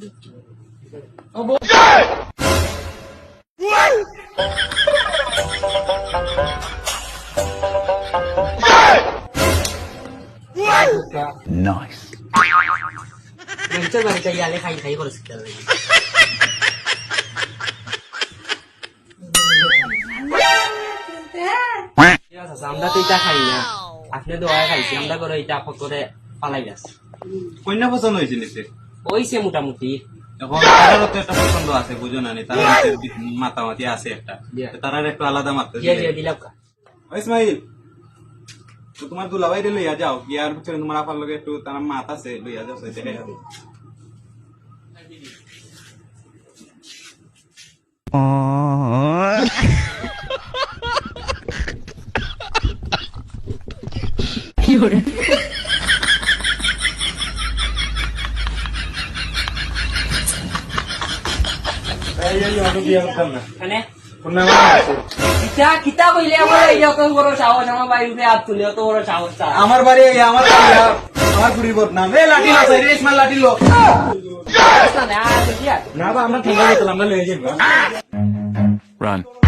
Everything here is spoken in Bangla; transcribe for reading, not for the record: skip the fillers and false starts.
Nice. Mencer baca ya le খাই করে শিখতে হবে আমরা তো এটা খাই না আপনি তো ওয়া খাইছি আমরা করে এটা আপক করে পালাই গেছে কন্যা পছন্দ হয়েছে নিতে ওইছে মোটামুটি এখন তারারও তো একটা পছন্দ আছে বুঝো না নি তারা মাতামাতি আছে একটা তারার একটু আলাদা মাত্রা দিয়ে দিলাম ইসমাইল তো তোমার দুলাভাই রে লইয়া যাও ইয়ার ভিতরে তোমার আপার লগে একটু তার মাত আছে লইয়া যাও সেটা যাবে কি হরে মানে কিতা কইলে আমার এই যত বড় সাহস আমার বাড়িতে হাত তুলে অত বড় সাহস আমার বাড়ি আমার পুরীর বদনাম লাঠি আছে রে ইসমাইল লাঠি লো না বা আমরা ঠেঙ্গা দিতাম আমরা লয়ে যাই Run.